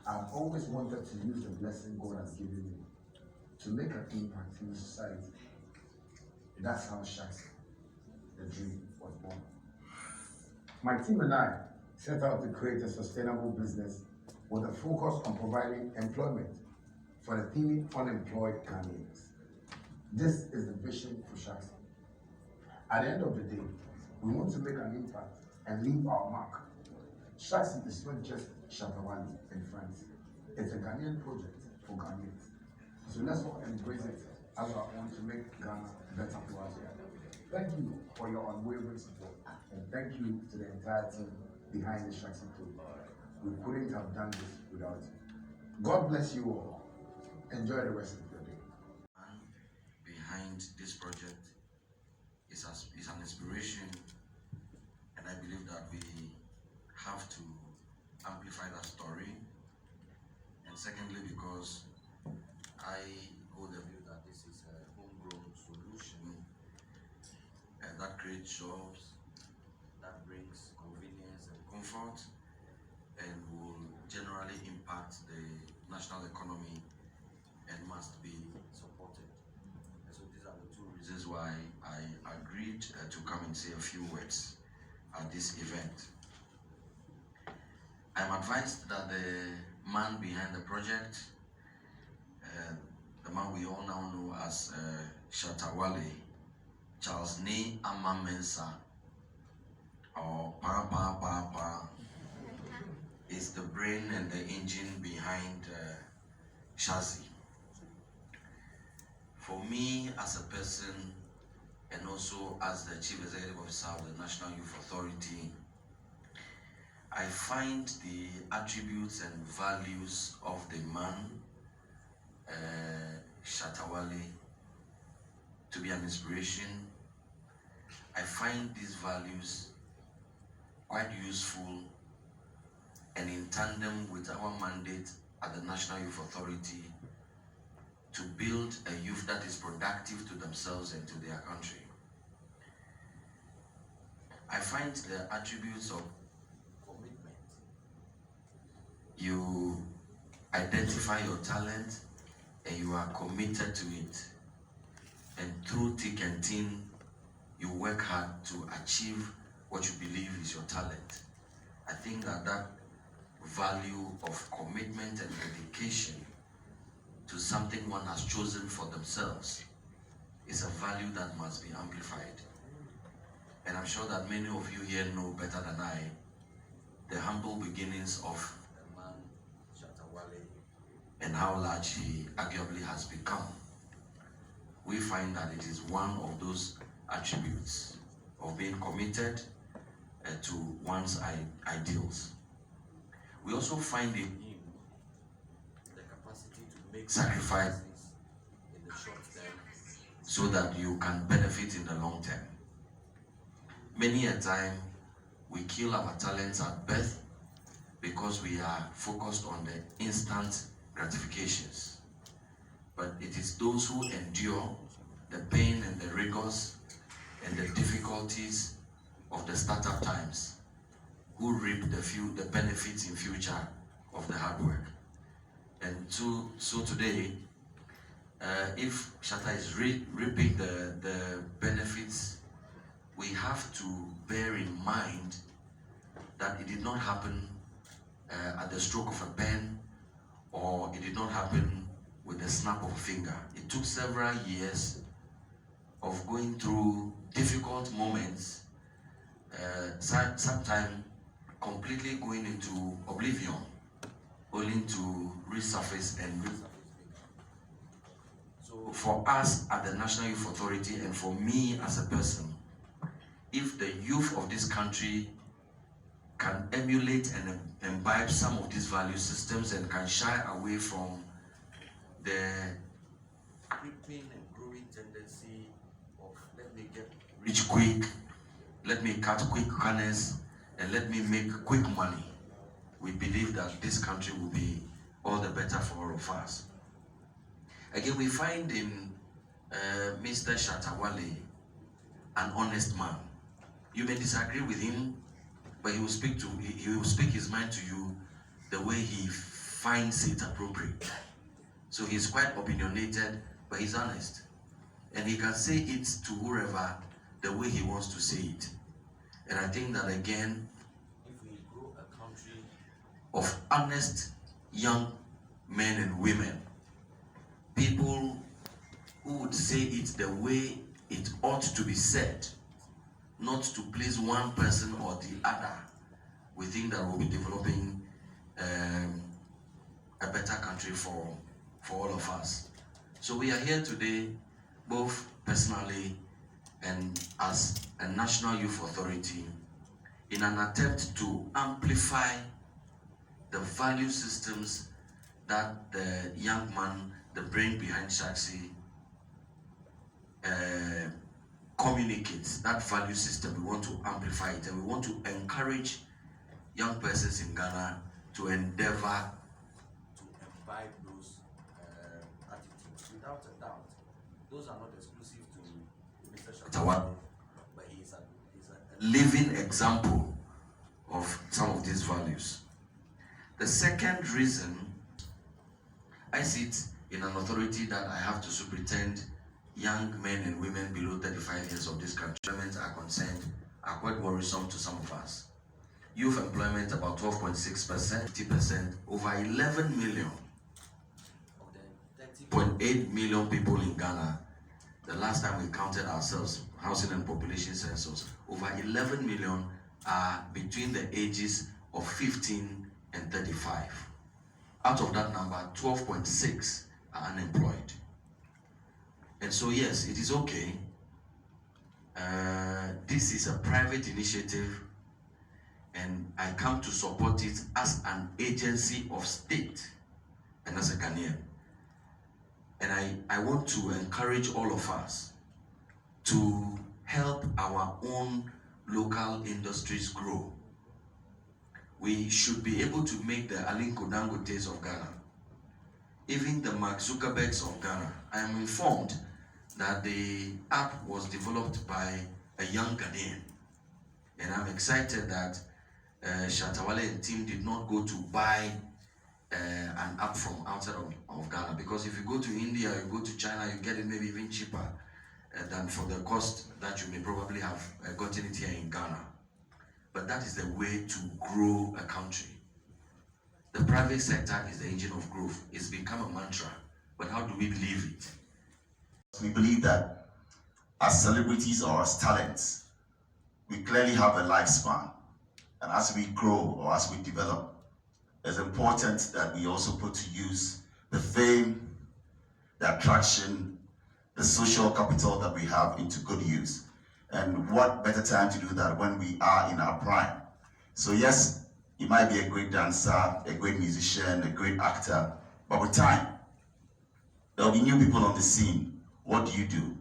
I've always wanted to use the blessing God has given me to make an impact in society. That's how Shaxi, the dream, was born. My team and I set out to create a sustainable business with a focus on providing employment for the teeming unemployed Ghanaians. This is the vision for Shaxi. At the end of the day, we want to make an impact and leave our mark. Shaxi is not just Shatta Wale in France. It's a Ghanaian project for Ghanaians. So let's all embrace it as I want to make Ghana better for us. Thank you for your unwavering support, and thank you to the entire team behind the Shaxi project. We couldn't have done this without you. God bless you all. Enjoy the rest of your day. Behind this project is an inspiration, and I believe that we have to amplify that story. And secondly, because I hold the view that this is a homegrown solution that creates jobs, that brings convenience and comfort, and will generally impact the national economy and must be supported. And so these are the two reasons why I agreed to come and say a few words at this event. I'm advised that the man behind the project, the man we all now know as Shatta Wale, Charles Nii Armah Mensah, or Pa, is the brain and the engine behind Shaxi. For me as a person, and also as the Chief Executive Officer of the National Youth Authority, I find the attributes and values of the man, Shatta Wale, to be an inspiration. I find these values quite useful and in tandem with our mandate at the National Youth Authority to build a youth that is productive to themselves and to their country. I find the attributes of commitment. You identify your talent and you are committed to it. And through thick and thin, you work hard to achieve what you believe is your talent. I think that value of commitment and dedication to something one has chosen for themselves is a value that must be amplified. And I'm sure that many of you here know better than I the humble beginnings of the man Shatta Wale and how large he arguably has become. We find that it is one of those attributes of being committed to one's ideals. We also find in him the capacity to make sacrifices in the short term so that you can benefit in the long term. Many a time we kill our talents at birth because we are focused on the instant gratifications. But it is those who endure the pain and the rigors and the difficulties of the startup times who reap the benefits in future of the hard work. And so today, if Shatta is reaping the benefits, we have to bear in mind that it did not happen at the stroke of a pen, or it did not happen with the snap of a finger. It took several years of going through difficult moments, sometimes completely going into oblivion, only to resurface and resurface. So for us at the National Youth Authority, and for me as a person, if the youth of this country can emulate and imbibe some of these value systems and can shy away from the creeping and growing tendency of let me get rich quick, let me cut quick corners, and let me make quick money, we believe that this country will be all the better for all of us. Again, we find in Mr. Shatta Wale an honest man. You may disagree with him, but he will speak his mind to you the way he finds it appropriate. So he's quite opinionated, but he's honest. And he can say it to whoever the way he wants to say it. And I think that again, if we grow a country of honest young men and women, people who would say it the way it ought to be said, not to please one person or the other, we think that we'll be developing a better country for all of us. So we are here today, both personally and as a national youth authority, in an attempt to amplify the value systems that the young man, the brain behind Shaxi, communicates. That value system, we want to amplify it, and we want to encourage young persons in Ghana to endeavor to imbibe those attitudes. Without a doubt, those are not exclusive to Mr. Shatta Wale, but he's a living example of some of these values. The second reason I sit in an authority that I have to superintend young men and women below 35 years of this country are concerned are quite worrisome to some of us. Youth employment about 12.6%, 50%, over 11 million of the 30.8 million people in Ghana. The last time we counted ourselves, housing and population census, over 11 million are between the ages of 15 and 35. Out of that number, 12.6 are unemployed. And so yes, it is okay. This is a private initiative, and I come to support it as an agency of state and as a Ghanaian. And I want to encourage all of us to help our own local industries grow. We should be able to make the Aliko Dangotes of Ghana, even the Mark Zuckerbergs of Ghana. I am informed that the app was developed by a young Ghanaian, and I'm excited that Shatta Wale and team did not go to buy an app from outside of Ghana, because if you go to India, you go to China, you get it maybe even cheaper than for the cost that you may probably have gotten it here in Ghana. But that is the way to grow a country. The private sector is the engine of growth. It's become a mantra, but how do we believe it? We believe that as celebrities or as talents, we clearly have a lifespan. And as we grow or as we develop, it's important that we also put to use the fame, the attraction, the social capital that we have into good use. And what better time to do that when we are in our prime? So yes, you might be a great dancer, a great musician, a great actor, but with time, there'll be new people on the scene. What do?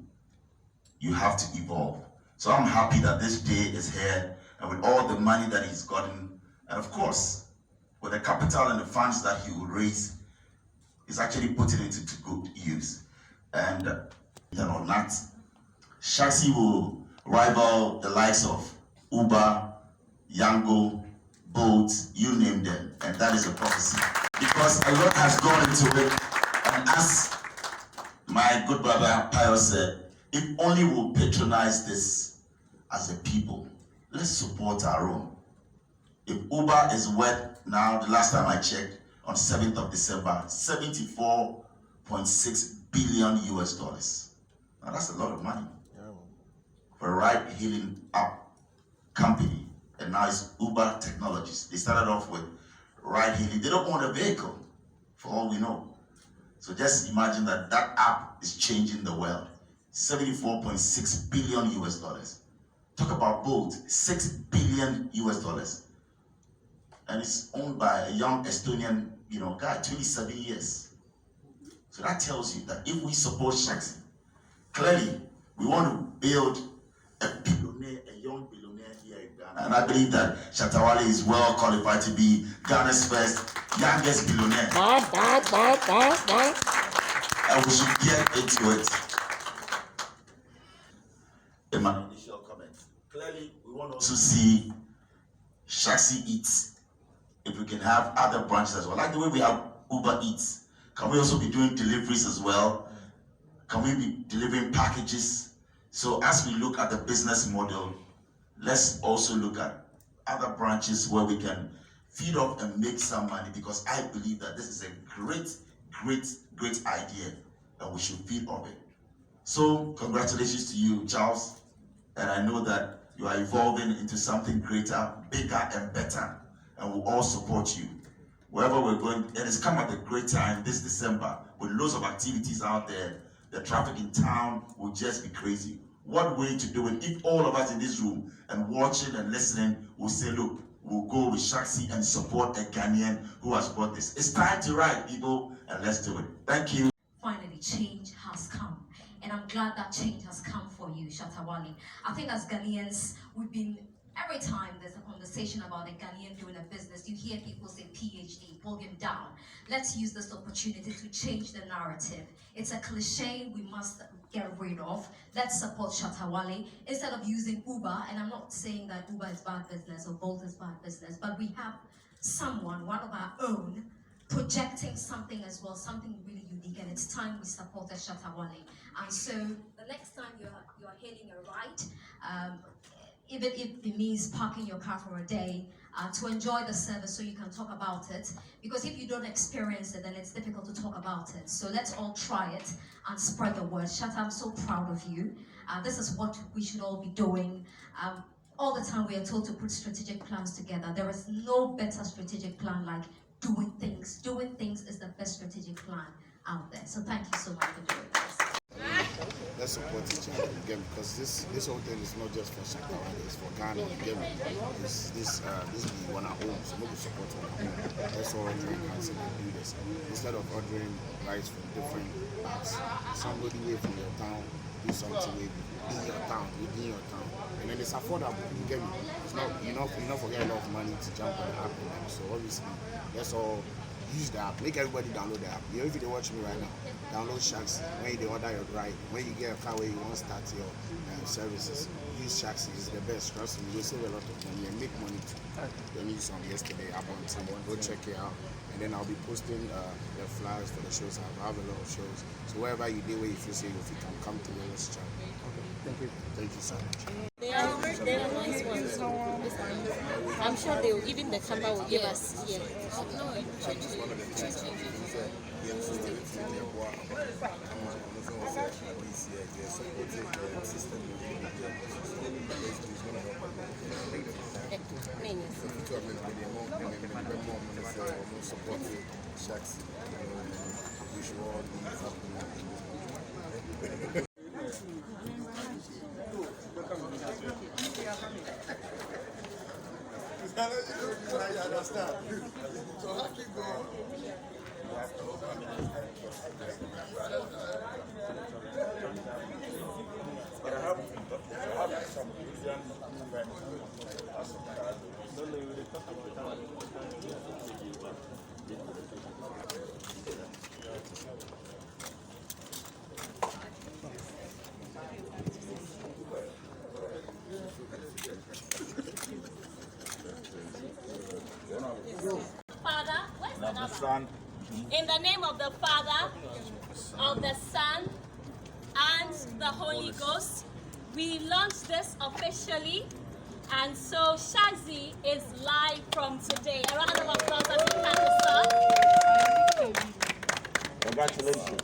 You have to evolve. So I'm happy that this day is here, and with all the money that he's gotten, and of course, with the capital and the funds that he will raise, he's actually putting it into good use. And or not, Shaxi will rival the likes of Uber, Yango, Bolt, you name them, and that is a prophecy. Because a lot has gone into it, and as my good brother Pius said, if only we'll patronize this as a people, let's support our own. If Uber is worth now, the last time I checked, on 7th of December, $74.6 billion US dollars. Now that's a lot of money for a ride-hailing app company, and now it's Uber Technologies. They started off with ride-hailing. They don't own a vehicle, for all we know. So just imagine that that app is changing the world. 74.6 billion US dollars. Talk about Bolt, 6 billion US dollars. And it's owned by a young Estonian, guy, 27 years. So that tells you that if we support Shaxi, clearly we want to build a billionaire, a young billionaire here in Ghana. And I believe that Shatta Wale is well qualified to be Ghana's first youngest billionaire. And we should get into it. In my initial comments, clearly we want to also see Shaxi eat. If we can have other branches as well, like the way we have Uber Eats? Can we also be doing deliveries as well? Can we be delivering packages? So as we look at the business model, let's also look at other branches where we can feed off and make some money, because I believe that this is a great idea and we should feed off it. So congratulations to you, Charles. And I know that you are evolving into something greater, bigger and better, and we'll all support you. Wherever we're going, and it's come at a great time this December with loads of activities out there. The traffic in town will just be crazy. What way to do it if all of us in this room and watching and listening will say, look, we'll go with Shaxi and support a Ghanaian who has brought this. It's time to ride, people, and let's do it. Thank you. Finally, change has come. And I'm glad that change has come for you, Shatta Wale. I think as Ghanaians, we've been, every time there's a conversation about a Ghanaian doing a business, you hear people say PhD, pull him down. Let's use this opportunity to change the narrative. It's a cliche we must get rid of. Let's support Shatta Wale instead of using Uber. And I'm not saying that Uber is bad business or Bolt is bad business, but we have someone, one of our own, projecting something as well, something really unique, and it's time we supported Shatta Wale. And so the next time you're hailing a ride, even if it means parking your car for a day, to enjoy the service so you can talk about it, because if you don't experience it, then it's difficult to talk about it. So let's all try it and spread the word. Shatta, I'm so proud of you. This is what we should all be doing. All the time we are told to put strategic plans together. There is no better strategic plan like doing things. Doing things is the best strategic plan out there. So thank you so much for doing this. Let's support each other again, because this whole thing is not just for Shatta Wale, it's for Ghana again. This be one at home, so we support one at home. That's all I'm trying to do this. Instead of ordering rice from different parts, somebody away from your town, do something within your town, and then it's affordable. You get me? It's not you're not forget a lot of money to jump on the app. So obviously, let's all use the app. Make everybody download the app. You know, if you're watching me right now, download Shaxi. When you order your ride, when you get a car where you want to start your services, use Shaxi. It's the best. Trust me, you'll save a lot of money and make money too. Then use some yesterday, I bought some. Go check it out. And then I'll be posting the flyers for the shows. I have a lot of shows. So wherever you do, where you feel safe, if you can come to me, let's chat. Thank you. Thank you so much. They are nice ones. I'm sure they will, even the camera will give us here. I understand. So how can go? But I have some Asian friends. Father, where's the number? In the name of the Father, of the Son, and the Holy Ghost, we launch this officially. And so Shaxi is live from today. A round of applause as we count the song. Congratulations.